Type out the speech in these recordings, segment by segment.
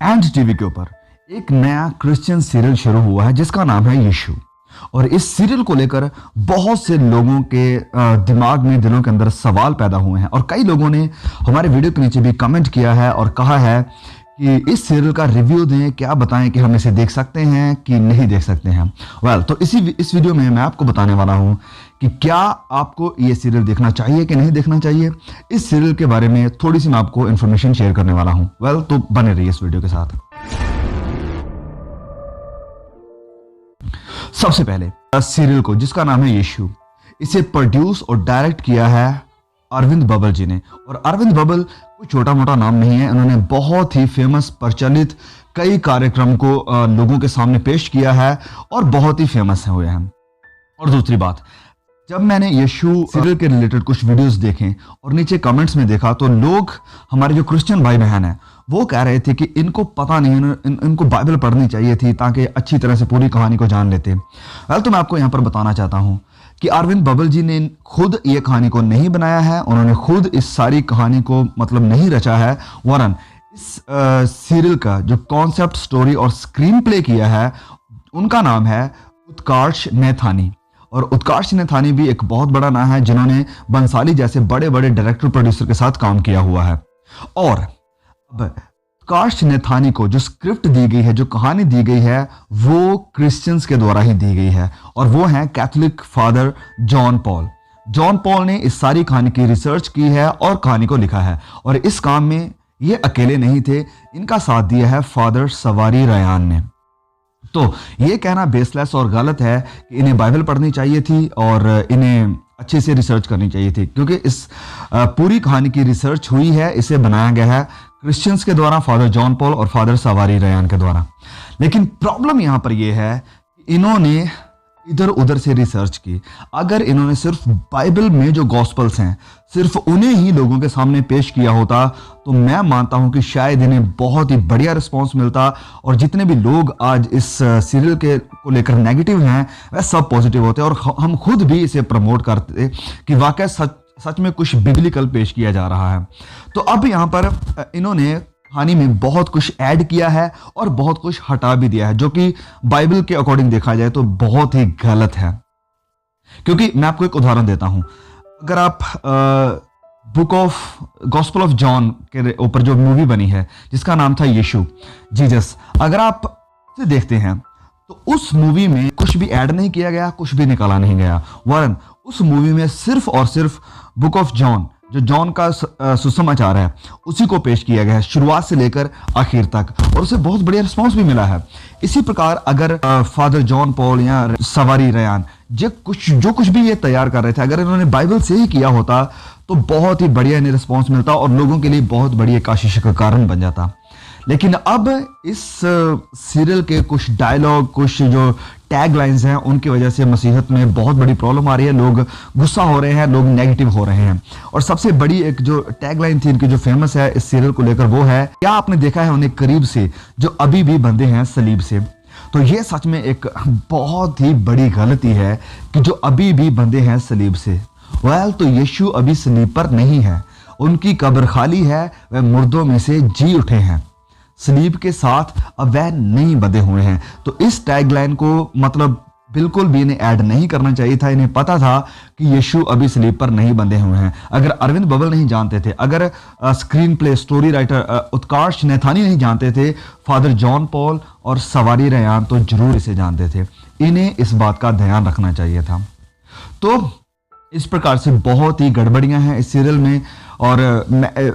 And TV के ऊपर एक नया क्रिश्चियन सीरियल शुरू हुआ है जिसका नाम है यीशु। और इस सीरियल को लेकर बहुत से लोगों के दिमाग में, दिलों के अंदर सवाल पैदा हुए हैं और कई लोगों ने हमारे वीडियो के नीचे भी कमेंट किया है और कहा है कि इस सीरियल का रिव्यू दें, क्या बताएं कि हम इसे देख सकते हैं कि नहीं देख सकते हैं। तो इस वीडियो में मैं आपको बताने वाला हूं कि क्या आपको ये सीरियल देखना चाहिए कि नहीं देखना चाहिए। इस सीरियल के बारे में थोड़ी सी मैं आपको इन्फॉर्मेशन शेयर करने वाला हूं। तो बने रहिए इस वीडियो के साथ। सबसे पहले सीरियल को, जिसका नाम है यीशु, इसे प्रोड्यूस और डायरेक्ट किया है अरविंद बबल जी ने। और अरविंद बबल कोई छोटा मोटा नाम नहीं है, उन्होंने बहुत ही फेमस, प्रचलित कई कार्यक्रम को लोगों के सामने पेश किया है और बहुत ही फेमस हुए हैं। और दूसरी बात, जब मैंने यीशु सीरियल के रिलेटेड कुछ वीडियोस देखे और नीचे कमेंट्स में देखा तो लोग, हमारे जो क्रिश्चियन भाई बहन हैं, वो कह रहे थे कि इनको पता नहीं, इनको बाइबल पढ़नी चाहिए थी ताकि अच्छी तरह से पूरी कहानी को जान लेते। तो मैं आपको यहाँ पर बताना चाहता हूँ कि अरविंद बबल जी ने खुद ये कहानी को नहीं बनाया है, उन्होंने खुद इस सारी कहानी को नहीं रचा है, वरन इस सीरियल का जो कॉन्सेप्ट, स्टोरी और स्क्रीन प्ले किया है, उनका नाम है उत्कर्ष नैथानी। और उत्कर्ष नैथानी भी एक बहुत बड़ा नाम है जिन्होंने बंसाली जैसे बड़े बड़े डायरेक्टर, प्रोड्यूसर के साथ काम किया हुआ है। और अब उत्कर्ष नैथानी को जो स्क्रिप्ट दी गई है, जो कहानी दी गई है, वो क्रिश्चियंस के द्वारा ही दी गई है और वो हैं Catholic father John Paul. John Paul ने इस सारी कहानी की रिसर्च की है और कहानी को लिखा है। और इस काम में ये अकेले नहीं थे, इनका साथ दिया है फादर सवारी रयान ने। तो ये कहना बेसलेस और गलत है कि इन्हें बाइबल पढ़नी चाहिए थी और इन्हें अच्छे से रिसर्च करनी चाहिए थी, क्योंकि इस पूरी कहानी की रिसर्च हुई है, इसे बनाया गया है क्रिश्चियंस के द्वारा, फादर जॉन पॉल और फादर सवारी रयान के द्वारा। लेकिन प्रॉब्लम यहाँ पर यह है कि इन्होंने इधर उधर से रिसर्च की। अगर इन्होंने सिर्फ बाइबल में जो गॉस्पल्स हैं, सिर्फ उन्हें ही लोगों के सामने पेश किया होता तो मैं मानता हूं कि शायद इन्हें बहुत ही बढ़िया रिस्पांस मिलता और जितने भी लोग आज इस सीरियल के को लेकर नेगेटिव हैं वह सब पॉजिटिव होते और हम खुद भी इसे प्रमोट करते कि वाकई सच में कुछ बिब्लिकल पेश किया जा रहा है। तो अब यहाँ पर इन्होंने कहानी में बहुत कुछ ऐड किया है और बहुत कुछ हटा भी दिया है, जो कि बाइबल के अकॉर्डिंग देखा जाए तो बहुत ही गलत है। क्योंकि मैं आपको एक उदाहरण देता हूं, अगर आप book of gospel of John के ऊपर जो मूवी बनी है जिसका नाम था यीशु, जीसस, अगर आप उसे देखते हैं तो उस मूवी में कुछ भी ऐड नहीं किया गया, कुछ भी निकाला नहीं गया, वरन उस मूवी में सिर्फ और सिर्फ बुक ऑफ जॉन, जो जॉन का सुसमाचार है, उसी को पेश किया गया है शुरुआत से लेकर आखिर तक, और उसे बहुत बढ़िया रिस्पांस भी मिला है। इसी प्रकार अगर फादर जॉन पॉल या सवारी रयान जो कुछ भी ये तैयार कर रहे थे, अगर इन्होंने बाइबल से ही किया होता तो बहुत ही बढ़िया इन्हें रिस्पांस मिलता और लोगों के लिए बहुत बड़ी एक आशीष का कारण बन जाता। लेकिन अब इस सीरियल के कुछ डायलॉग, कुछ जो टैग लाइन्स हैं, उनकी वजह से मसीहत में बहुत बड़ी प्रॉब्लम आ रही है, लोग गुस्सा हो रहे हैं, लोग नेगेटिव हो रहे हैं। और सबसे बड़ी एक जो टैग लाइन थी इनकी, जो फेमस है इस सीरियल को लेकर, वो है, क्या आपने देखा है उन्हें करीब से जो अभी भी बंधे हैं सलीब से। तो ये सच में एक बहुत ही बड़ी गलती है कि जो अभी भी बंधे हैं सलीब से। तो यीशु अभी सलीब पर नहीं है, उनकी कब्र खाली है, वह मुर्दों में से जी उठे हैं, सलीब के साथ अब वह नहीं बंधे हुए हैं। तो इस टैगलाइन को बिल्कुल भी इन्हें ऐड नहीं करना चाहिए था। इन्हें पता था कि यीशु अभी सलीब पर नहीं बंधे हुए हैं। अगर अरविंद बबल नहीं जानते थे, अगर स्क्रीन प्ले, स्टोरी राइटर उत्कर्ष नैथानी नहीं जानते थे, फादर जॉन पॉल और सवारी रयान तो जरूर इसे जानते थे। इन्हें इस बात का ध्यान रखना चाहिए था। तो इस प्रकार से बहुत ही गड़बड़ियां हैं इस सीरियल में। और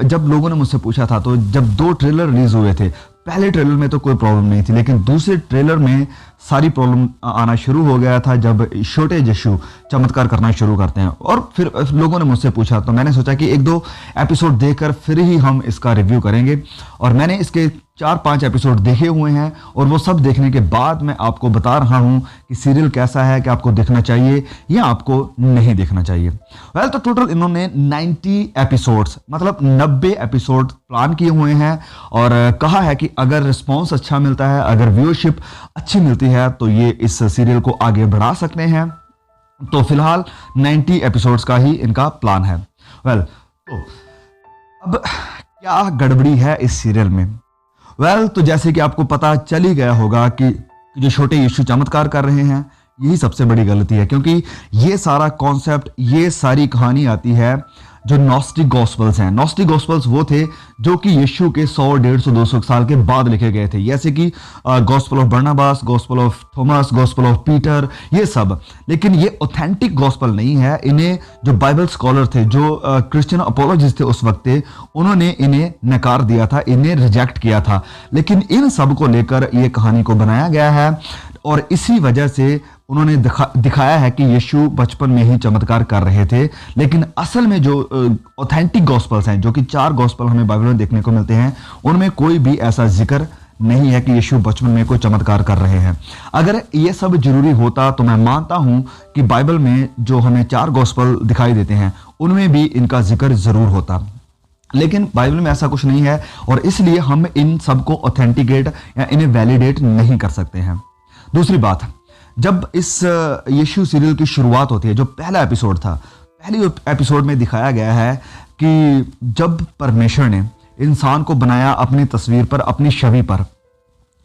जब लोगों ने मुझसे पूछा था, तो जब 2 ट्रेलर रिलीज हुए थे, पहले ट्रेलर में तो कोई प्रॉब्लम नहीं थी, लेकिन दूसरे ट्रेलर में सारी प्रॉब्लम आना शुरू हो गया था जब छोटे यीशु चमत्कार करना शुरू करते हैं। और फिर लोगों ने मुझसे पूछा, तो मैंने सोचा कि 1-2 एपिसोड देखकर फिर ही हम इसका रिव्यू करेंगे। और मैंने इसके 4-5 एपिसोड देखे हुए हैं और वो सब देखने के बाद मैं आपको बता रहा हूं कि सीरियल कैसा है, कि आपको देखना चाहिए या आपको नहीं देखना चाहिए। तो टोटल इन्होंने 90 एपिसोड्स 90 एपिसोड प्लान किए हुए हैं और कहा है कि अगर रिस्पॉन्स अच्छा मिलता है, अगर व्यूअरशिप अच्छी मिलती है तो ये इस सीरियल को आगे बढ़ा सकते हैं। तो फिलहाल 90 एपिसोड्स का ही इनका प्लान है। तो अब क्या गड़बड़ी है इस सीरियल में? तो जैसे कि आपको पता चल ही गया होगा कि जो छोटे यीशु चमत्कार कर रहे हैं, यही सबसे बड़ी गलती है, क्योंकि ये सारा कॉन्सेप्ट, ये सारी कहानी आती है जो नॉस्टिक गॉस्पल्स हैं। नॉस्टिक गॉस्पल्स वो थे जो कि यीशु के 100, 150, 200 साल के बाद लिखे गए थे, जैसे कि Gospel of Barnabas, Gospel of Thomas, Gospel of Peter, ये सब। लेकिन ये ऑथेंटिक गॉस्पल नहीं है। इन्हें जो बाइबल स्कॉलर थे, जो क्रिश्चियन अपोलॉजिस्ट थे उस वक्त थे, उन्होंने इन्हें नकार दिया था, इन्हें रिजेक्ट किया था। लेकिन इन सब को लेकर ये कहानी को बनाया गया है और इसी वजह से उन्होंने दिखाया है कि यीशु बचपन में ही चमत्कार कर रहे थे। लेकिन असल में जो ऑथेंटिक गॉस्पल्स हैं, जो कि 4 गॉस्पल हमें बाइबल में देखने को मिलते हैं, उनमें कोई भी ऐसा जिक्र नहीं है कि यीशु बचपन में कोई चमत्कार कर रहे हैं। अगर ये सब जरूरी होता तो मैं मानता हूं कि बाइबल में जो हमें 4 गॉस्पल दिखाई देते हैं उनमें भी इनका जिक्र जरूर होता। लेकिन बाइबल में ऐसा कुछ नहीं है और इसलिए हम इन सब को ऑथेंटिकेट या इन्हें वैलिडेट नहीं कर सकते हैं। दूसरी बात, जब इस यीशु सीरियल की शुरुआत होती है, जो पहला एपिसोड था, पहले एपिसोड में दिखाया गया है कि जब परमेश्वर ने इंसान को बनाया अपनी तस्वीर पर, अपनी छवि पर,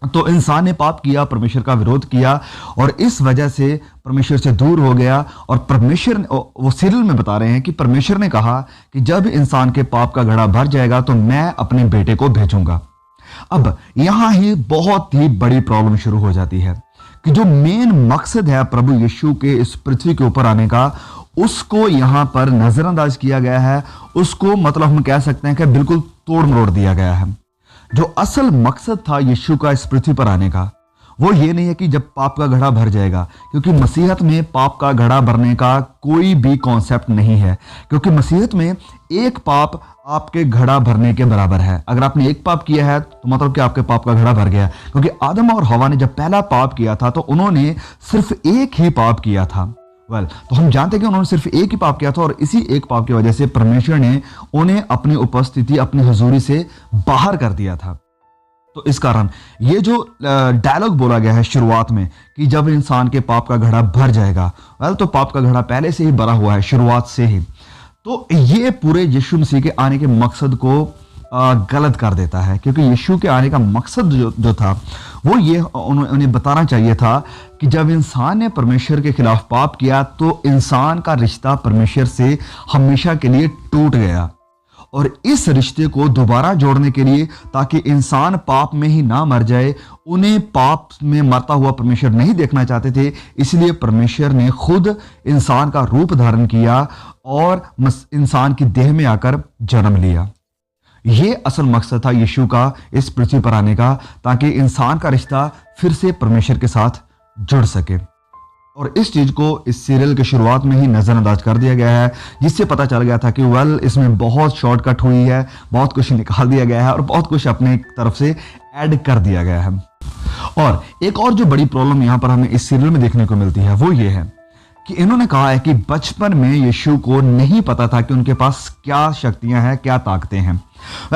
तो इंसान ने पाप किया, परमेश्वर का विरोध किया और इस वजह से परमेश्वर से दूर हो गया। और परमेश्वर, वो सीरियल में बता रहे हैं कि परमेश्वर ने कहा कि जब इंसान के पाप का घड़ा भर जाएगा तो मैं अपने बेटे को भेजूंगा। अब यहां ही बहुत ही बड़ी प्रॉब्लम शुरू हो जाती है कि जो मेन मकसद है प्रभु यीशु के इस पृथ्वी के ऊपर आने का, उसको यहां पर नजरअंदाज किया गया है। उसको मतलब हम कह सकते हैं कि बिल्कुल तोड़ मरोड़ दिया गया है। जो असल मकसद था यीशु का इस पृथ्वी पर आने का, वो ये नहीं है कि जब पाप का घड़ा भर जाएगा, क्योंकि मसीहत में पाप का घड़ा भरने का कोई भी कॉन्सेप्ट नहीं है। क्योंकि मसीहत में एक पाप आपके घड़ा भरने के बराबर है। अगर आपने एक पाप किया है तो मतलब कि आपके पाप का घड़ा भर गया। क्योंकि आदम और हवा ने जब पहला पाप किया था तो उन्होंने सिर्फ एक ही पाप किया था। तो हम जानते हैं कि उन्होंने सिर्फ एक ही पाप किया था और इसी एक पाप की वजह से परमेश्वर ने उन्हें अपनी उपस्थिति, अपनी हुजूरी से बाहर कर दिया था। तो इस कारण ये जो डायलॉग बोला गया है शुरुआत में कि जब इंसान के पाप का घड़ा भर जाएगा, तो पाप का घड़ा पहले से ही भरा हुआ है, शुरुआत से ही। तो ये पूरे यीशु मसीह के आने के मकसद को गलत कर देता है। क्योंकि यीशु के आने का मकसद जो था वो ये उन्हें बताना चाहिए था कि जब इंसान ने परमेश्वर के खिलाफ पाप किया तो इंसान का रिश्ता परमेश्वर से हमेशा के लिए टूट गया। और इस रिश्ते को दोबारा जोड़ने के लिए, ताकि इंसान पाप में ही ना मर जाए, उन्हें पाप में मरता हुआ परमेश्वर नहीं देखना चाहते थे, इसलिए परमेश्वर ने खुद इंसान का रूप धारण किया और इंसान की देह में आकर जन्म लिया। ये असल मकसद था यीशु का इस पृथ्वी पर आने का, ताकि इंसान का रिश्ता फिर से परमेश्वर के साथ जुड़ सके। और इस चीज को इस सीरियल के शुरुआत में ही नजरअंदाज कर दिया गया है, जिससे पता चल गया था कि इसमें बहुत शॉर्टकट हुई है, बहुत कुछ निकाल दिया गया है और बहुत कुछ अपने तरफ से ऐड कर दिया गया है। और एक और जो बड़ी प्रॉब्लम यहाँ पर हमें इस सीरियल में देखने को मिलती है वो ये है कि इन्होंने कहा है कि बचपन में यीशु को नहीं पता था कि उनके पास क्या शक्तियां हैं, क्या ताकतें हैं।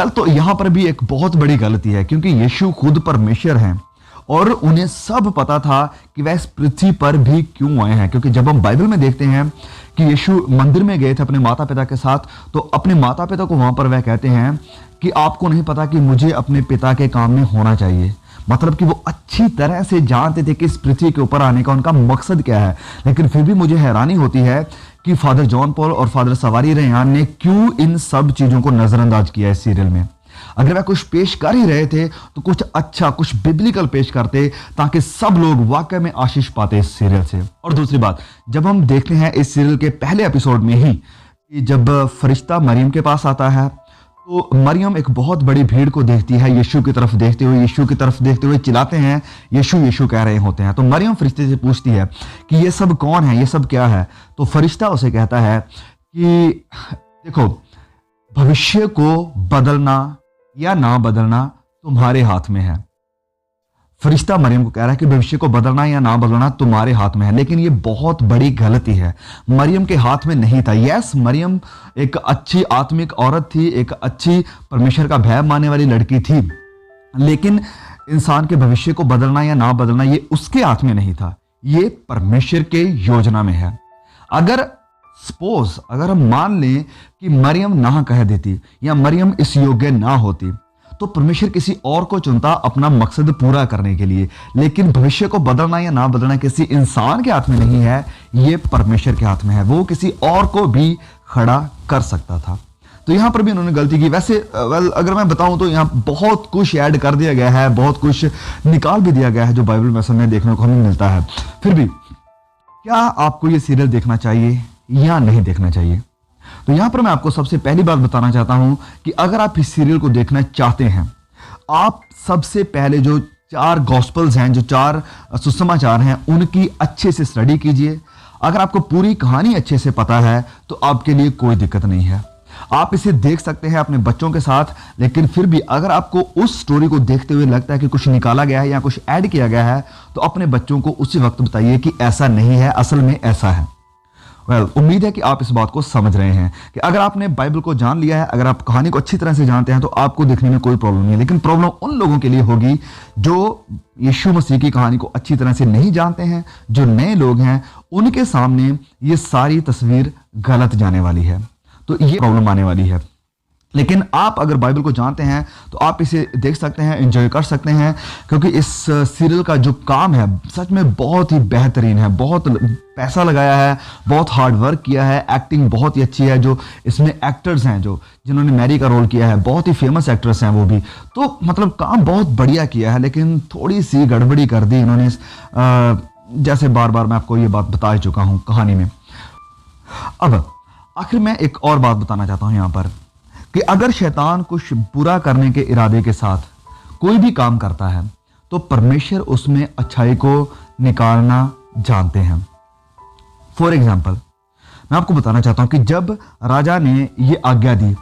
तो यहाँ पर भी एक बहुत बड़ी गलती है, क्योंकि यीशु खुद परमेश्वर हैं और उन्हें सब पता था कि वह इस पृथ्वी पर भी क्यों आए हैं। क्योंकि जब हम बाइबल में देखते हैं कि यीशु मंदिर में गए थे अपने माता पिता के साथ, तो अपने माता पिता को वहां पर वह कहते हैं कि आपको नहीं पता कि मुझे अपने पिता के काम में होना चाहिए। मतलब कि वो अच्छी तरह से जानते थे कि इस पृथ्वी के ऊपर आने का उनका मकसद क्या है। लेकिन फिर भी मुझे हैरानी होती है कि फादर जॉन पॉल और फादर सवारी रेहान ने क्यों इन सब चीजों को नजरअंदाज किया इस सीरियल में। अगर वह कुछ पेश कर ही रहे थे तो कुछ अच्छा, कुछ बिब्लिकल पेश करते, ताकि सब लोग वाकई में आशीष पाते इस सीरियल से। और दूसरी बात, जब हम देखते हैं इस सीरियल के पहले एपिसोड में ही कि जब फरिश्ता मरियम के पास आता है, तो मरियम एक बहुत बड़ी भीड़ को देखती है, यीशु की तरफ देखते हुए चिल्लाते हैं, यीशु यीशु कह रहे होते हैं। तो मरियम फरिश्ते से पूछती है कि ये सब कौन है, ये सब क्या है। तो फरिश्ता उसे कहता है कि देखो, भविष्य को बदलना या ना बदलना तुम्हारे हाथ में है। फरिश्ता मरियम को कह रहा है कि भविष्य को बदलना या ना बदलना तुम्हारे हाथ में है। लेकिन ये बहुत बड़ी गलती है, मरियम के हाथ में नहीं था। यस, मरियम एक अच्छी आत्मिक औरत थी, एक अच्छी परमेश्वर का भय मानने वाली लड़की थी, लेकिन इंसान के भविष्य को बदलना या ना बदलना ये उसके हाथ में नहीं था, ये परमेश्वर के योजना में है। अगर हम मान लें कि मरियम ना कह देती या मरियम इस योग्य ना होती, तो परमेश्वर किसी और को चुनता अपना मकसद पूरा करने के लिए। लेकिन भविष्य को बदलना या ना बदलना किसी इंसान के हाथ में नहीं है, ये परमेश्वर के हाथ में है। वो किसी और को भी खड़ा कर सकता था। तो यहां पर भी उन्होंने गलती की। वैसे अगर मैं बताऊं तो यहां बहुत कुछ ऐड कर दिया गया है, बहुत कुछ निकाल भी दिया गया है जो बाइबल में में देखने को हमें मिलता है। फिर भी क्या आपको ये सीरियल देखना चाहिए या नहीं देखना चाहिए? तो यहां पर मैं आपको सबसे पहली बात बताना चाहता हूं कि अगर आप इस सीरियल को देखना चाहते हैं, आप सबसे पहले जो 4 गॉस्पल्स हैं, जो 4 सुसमाचार हैं, उनकी अच्छे से स्टडी कीजिए। अगर आपको पूरी कहानी अच्छे से पता है तो आपके लिए कोई दिक्कत नहीं है, आप इसे देख सकते हैं अपने बच्चों के साथ। लेकिन फिर भी अगर आपको उस स्टोरी को देखते हुए लगता है कि कुछ निकाला गया है या कुछ ऐड किया गया है, तो अपने बच्चों को उसी वक्त बताइए कि ऐसा नहीं है, असल में ऐसा है। उम्मीद है कि आप इस बात को समझ रहे हैं कि अगर आपने बाइबल को जान लिया है, अगर आप कहानी को अच्छी तरह से जानते हैं, तो आपको देखने में कोई प्रॉब्लम नहीं है। लेकिन प्रॉब्लम उन लोगों के लिए होगी जो यीशु मसीह की कहानी को अच्छी तरह से नहीं जानते हैं, जो नए लोग हैं, उनके सामने ये सारी तस्वीर गलत जाने वाली है, तो ये प्रॉब्लम आने वाली है। लेकिन आप अगर बाइबल को जानते हैं तो आप इसे देख सकते हैं, एंजॉय कर सकते हैं, क्योंकि इस सीरियल का जो काम है सच में बहुत ही बेहतरीन है। बहुत पैसा लगाया है, बहुत हार्ड वर्क किया है, एक्टिंग बहुत ही अच्छी है। जो इसमें एक्टर्स हैं, जो जिन्होंने मैरी का रोल किया है, बहुत ही फेमस एक्ट्रेस हैं वो भी। तो मतलब काम बहुत बढ़िया किया है, लेकिन थोड़ी सी गड़बड़ी कर दी इन्होंने। जैसे बार बार मैं आपको ये बात बता चुका हूँ कहानी में। अब आखिर में एक और बात बताना चाहता हूँ यहाँ पर कि अगर शैतान कुछ बुरा करने के इरादे के साथ कोई भी काम करता है, तो परमेश्वर उसमें अच्छाई को निकालना जानते हैं। फॉर एग्जाम्पल, मैं आपको बताना चाहता हूं कि जब राजा ने ये आज्ञा दी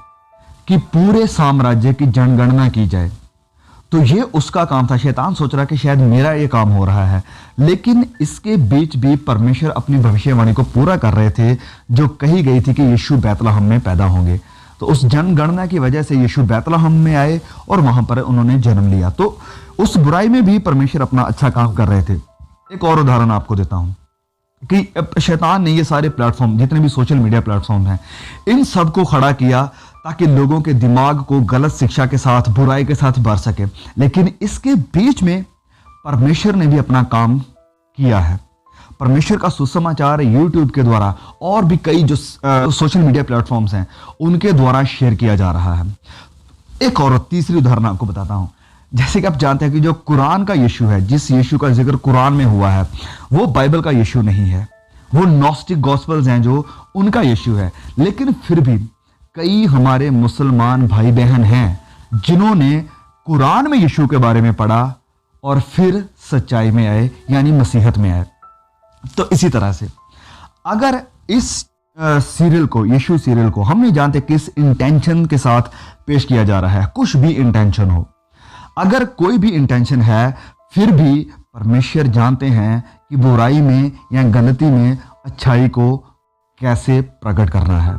कि पूरे साम्राज्य की जनगणना की जाए, तो ये उसका काम था। शैतान सोच रहा कि शायद मेरा ये काम हो रहा है, लेकिन इसके बीच भी परमेश्वर अपनी भविष्यवाणी को पूरा कर रहे थे, जो कही गई थी कि यीशु बैतलहम में पैदा होंगे। तो उस जनगणना की वजह से यीशु बैतलहम में आए और वहां पर उन्होंने जन्म लिया। तो उस बुराई में भी परमेश्वर अपना अच्छा काम कर रहे थे। एक और उदाहरण आपको देता हूं कि शैतान ने ये सारे प्लेटफॉर्म, जितने भी सोशल मीडिया प्लेटफॉर्म हैं, इन सब को खड़ा किया ताकि लोगों के दिमाग को गलत शिक्षा के साथ, बुराई के साथ भर सके। लेकिन इसके बीच में परमेश्वर ने भी अपना काम किया है। परमेश्वर का सुसमाचार यूट्यूब के द्वारा और भी कई जो सोशल मीडिया प्लेटफॉर्म्स हैं, उनके द्वारा शेयर किया जा रहा है। एक और तीसरी उदाहरण आपको बताता हूं। जैसे कि आप जानते हैं कि जो कुरान का यीशु है, जिस यीशु का जिक्र कुरान में हुआ है, वो बाइबल का यीशु नहीं है। वो नॉस्टिक गॉस्पेल्स हैं जो उनका यीशु है। लेकिन फिर भी कई हमारे मुसलमान भाई बहन हैं जिन्होंने कुरान में यीशु के बारे में पढ़ा और फिर सच्चाई में आए, यानी मसीहत में आए। तो इसी तरह से अगर इस सीरियल को, यीशु सीरियल को, हम नहीं जानते किस इंटेंशन के साथ पेश किया जा रहा है, कुछ भी इंटेंशन हो, अगर कोई भी इंटेंशन है, फिर भी परमेश्वर जानते हैं कि बुराई में या गलती में अच्छाई को कैसे प्रकट करना है।